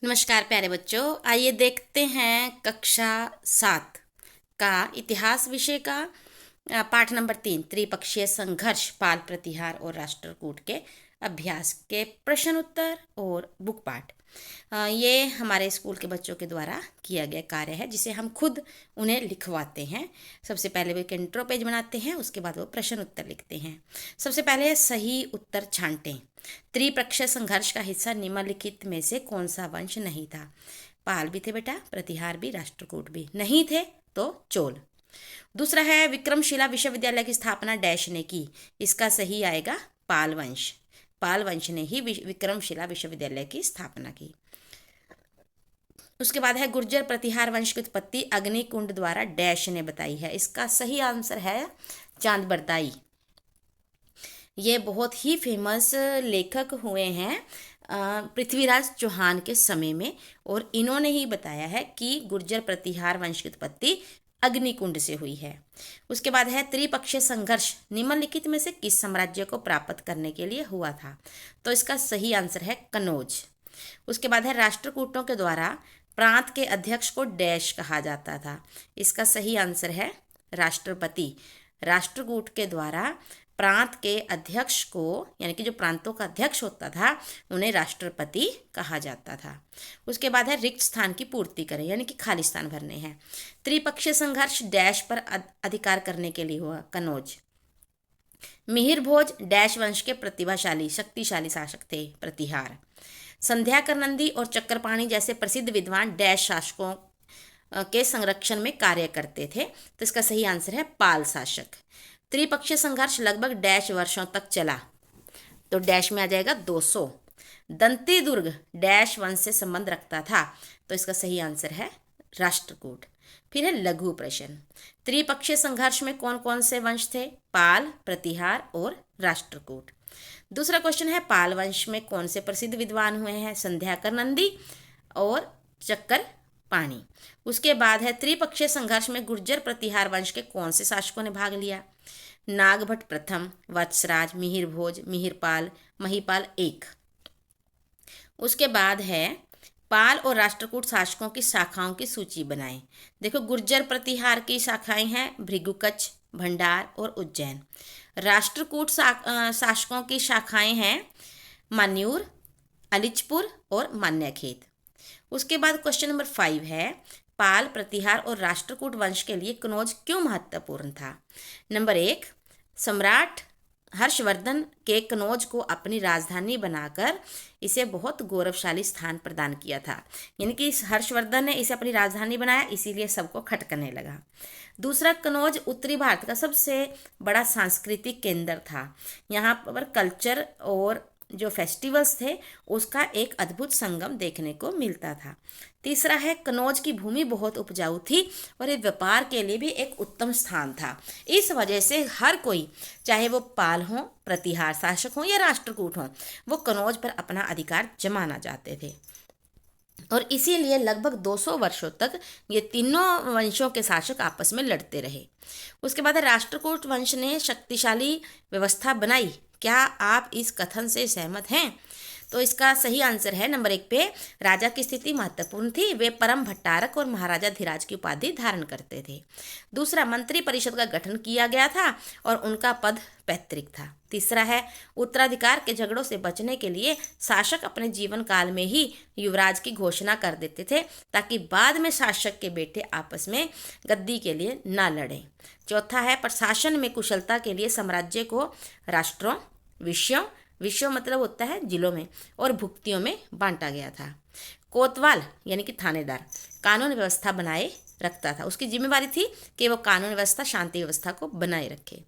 नमस्कार प्यारे बच्चों, आइए देखते हैं कक्षा 7 का इतिहास विषय का पाठ नंबर 3 त्रिपक्षीय संघर्ष, पाल प्रतिहार और राष्ट्रकूट के अभ्यास के प्रश्न उत्तर और बुक पाठ। ये हमारे स्कूल के बच्चों के द्वारा किया गया कार्य है जिसे हम खुद उन्हें लिखवाते हैं। सबसे पहले वो एक इंट्रो पेज बनाते हैं, उसके बाद वो प्रश्न उत्तर लिखते हैं। सबसे पहले सही उत्तर छांटें। त्रिपक्षीय संघर्ष का हिस्सा निम्नलिखित में से कौन सा वंश नहीं था? पाल भी थे बेटा, प्रतिहार भी, राष्ट्रकूट भी। नहीं थे तो चोल। दूसरा है विक्रमशिला विश्वविद्यालय की स्थापना डैश ने की। इसका सही आएगा पाल वंश। पाल वंश ने ही विक्रमशिला विश्वविद्यालय की स्थापना की। उसके बाद है गुर्जर प्रतिहार वंश की उत्पत्ति अग्निकुंड द्वारा डैश ने बताई है। इसका सही आंसर है चांद बरदाई। ये बहुत ही फेमस लेखक हुए हैं पृथ्वीराज चौहान के समय में, और इन्होंने ही बताया है कि गुर्जर प्रतिहार वंश की उत्पत्ति अग्निकुंड से हुई है। उसके बाद है त्रिपक्षीय संघर्ष निम्नलिखित में से किस साम्राज्य को प्राप्त करने के लिए हुआ था? तो इसका सही आंसर है कनौज। उसके बाद है राष्ट्रकूटों के द्वारा प्रांत के अध्यक्ष को डैश कहा जाता था। इसका सही आंसर है राष्ट्रपति। राष्ट्रकूट के द्वारा प्रांत के अध्यक्ष को, यानी कि जो प्रांतों का अध्यक्ष होता था, उन्हें राष्ट्रपति कहा जाता था। उसके बाद है रिक्त स्थान की पूर्ति करें, यानी कि खाली स्थान भरने हैं। त्रिपक्षीय संघर्ष डैश पर अधिकार करने के लिए हुआ? कनौज। मिहिर भोज डैश वंश के प्रतिभाशाली शक्तिशाली शासक थे? प्रतिहार। संध्याकर नंदी और चक्रपाणी जैसे प्रसिद्ध विद्वान डैश शासकों के संरक्षण में कार्य करते थे? तो इसका सही आंसर है पाल शासक। त्रिपक्षीय संघर्ष लगभग डैश वर्षों तक चला? तो डैश में आ जाएगा 200। दंती दुर्ग डैश वंश से संबंध रखता था? तो इसका सही आंसर है राष्ट्रकूट। फिर है लघु प्रश्न। त्रिपक्षीय संघर्ष में कौन कौन से वंश थे? पाल, प्रतिहार और राष्ट्रकूट। दूसरा क्वेश्चन है पाल वंश में कौन से प्रसिद्ध विद्वान हुए हैं? संध्याकर नंदी और चक्करपाणी। उसके बाद है त्रिपक्षीय संघर्ष में गुर्जर प्रतिहार वंश के कौन से शासकों ने भाग लिया? नागभट्ट प्रथम, वत्सराज, मिहिर भोज, मिहिरपाल, महिपाल एक। उसके बाद है पाल और राष्ट्रकूट शासकों की शाखाओं की सूची बनाएं। देखो, गुर्जर प्रतिहार की शाखाएं हैं भृगुकच्छ, भंडार और उज्जैन। राष्ट्रकूट शासकों की शाखाएं हैं मान्यूर, अलिचपुर और मान्यखेत। उसके बाद क्वेश्चन नंबर 5 है पाल, प्रतिहार और राष्ट्रकूट वंश के लिए कनौज क्यों महत्वपूर्ण था? नंबर 1, सम्राट हर्षवर्धन के कनौज को अपनी राजधानी बनाकर इसे बहुत गौरवशाली स्थान प्रदान किया था। यानी कि हर्षवर्धन ने इसे अपनी राजधानी बनाया, इसीलिए सबको खटकने लगा। दूसरा, कनौज उत्तरी भारत का सबसे बड़ा सांस्कृतिक केंद्र था। यहाँ पर कल्चर और जो फेस्टिवल्स थे उसका एक अद्भुत संगम देखने को मिलता था। तीसरा है कनौज की भूमि बहुत उपजाऊ थी और ये व्यापार के लिए भी एक उत्तम स्थान था। इस वजह से हर कोई, चाहे वो पाल हो, प्रतिहार शासक हो या राष्ट्रकूट हो, वो कनौज पर अपना अधिकार जमाना चाहते थे। और इसीलिए लगभग 200 वर्षों तक ये तीनों वंशों के शासक आपस में लड़ते रहे। उसके बाद राष्ट्रकूट वंश ने शक्तिशाली व्यवस्था बनाई। क्या आप इस कथन से सहमत हैं? तो इसका सही आंसर है नंबर 1 पे, राजा की स्थिति महत्वपूर्ण थी। वे परम भट्टारक और महाराजा धीराज की उपाधि धारण करते थे। दूसरा, मंत्री परिषद का गठन किया गया था और उनका पद पैतृक था। तीसरा है उत्तराधिकार के झगड़ों से बचने के लिए शासक अपने जीवन काल में ही युवराज की घोषणा कर देते थे ताकि बाद में शासक के बेटे आपस में गद्दी के लिए ना लड़ें। चौथा है प्रशासन में कुशलता के लिए साम्राज्य को राष्ट्रों, विषयों मतलब होता है जिलों में, और भुक्तियों में बांटा गया था। कोतवाल यानी कि थानेदार कानून व्यवस्था बनाए रखता था। उसकी जिम्मेवारी थी कि वो कानून व्यवस्था, शांति व्यवस्था को बनाए रखे।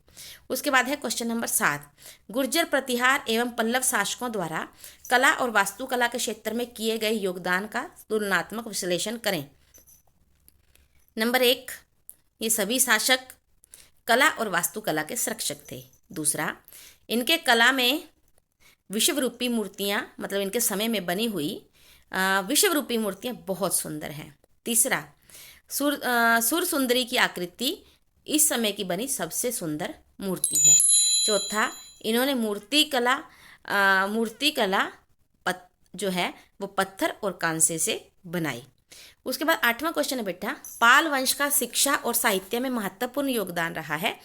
उसके बाद है क्वेश्चन नंबर 7, गुर्जर प्रतिहार एवं पल्लव शासकों द्वारा कला और वास्तुकला के क्षेत्र में किए गए योगदान का तुलनात्मक विश्लेषण करें। नंबर 1, ये सभी शासक कला और वास्तुकला के संरक्षक थे। दूसरा, इनके कला में विश्वरूपी मूर्तियाँ, मतलब इनके समय में बनी हुई विश्वरूपी मूर्तियाँ बहुत सुंदर हैं। तीसरा, सुर सुंदरी की आकृति इस समय की बनी सबसे सुंदर मूर्ति है। चौथा, इन्होंने मूर्ति कला जो है वो पत्थर और कांसे से बनाई। उसके बाद 8वां क्वेश्चन है बेटा, पाल वंश का शिक्षा और साहित्य में महत्वपूर्ण योगदान रहा है।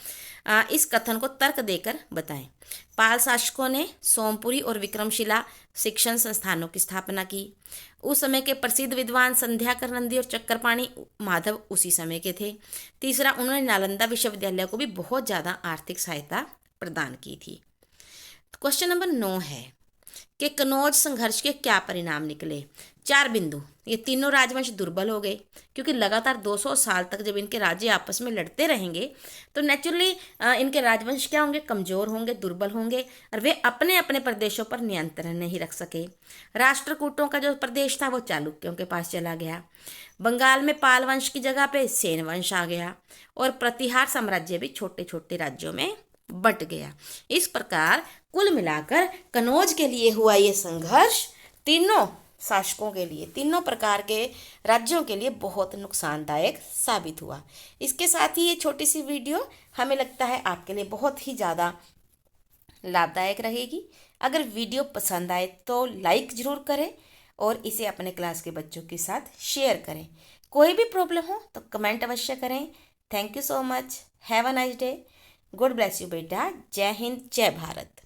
इस कथन को तर्क देकर बताएं। पाल शासकों ने सोमपुरी और विक्रमशिला शिक्षण संस्थानों की स्थापना की। उस समय के प्रसिद्ध विद्वान संध्याकर नंदी और चक्रपाणी माधव उसी समय के थे। तीसरा, उन्होंने नालंदा विश्वविद्यालय को भी बहुत ज़्यादा आर्थिक सहायता प्रदान की थी। क्वेश्चन नंबर 9 है कि कनौज संघर्ष के क्या परिणाम निकले। 4 बिंदु। ये तीनों राजवंश दुर्बल हो गए, क्योंकि लगातार 200 साल तक जब इनके राज्य आपस में लड़ते रहेंगे तो नेचुरली इनके राजवंश क्या होंगे, कमजोर होंगे, दुर्बल होंगे, और वे अपने अपने प्रदेशों पर नियंत्रण नहीं रख सके। राष्ट्रकूटों का जो प्रदेश था वो चालुक्यों के पास चला गया। बंगाल में पाल वंश की जगह पे सेन वंश आ गया, और प्रतिहार साम्राज्य भी छोटे छोटे राज्यों में बट गया। इस प्रकार कुल मिलाकर कनौज के लिए हुआ ये संघर्ष तीनों शासकों के लिए, तीनों प्रकार के राज्यों के लिए बहुत नुकसानदायक साबित हुआ। इसके साथ ही ये छोटी सी वीडियो हमें लगता है आपके लिए बहुत ही ज़्यादा लाभदायक रहेगी। अगर वीडियो पसंद आए तो लाइक ज़रूर करें और इसे अपने क्लास के बच्चों के साथ शेयर करें। कोई भी प्रॉब्लम हो तो कमेंट अवश्य करें। Thank you so much. Have a nice day. God bless you बेटा। जय हिंद, जय भारत।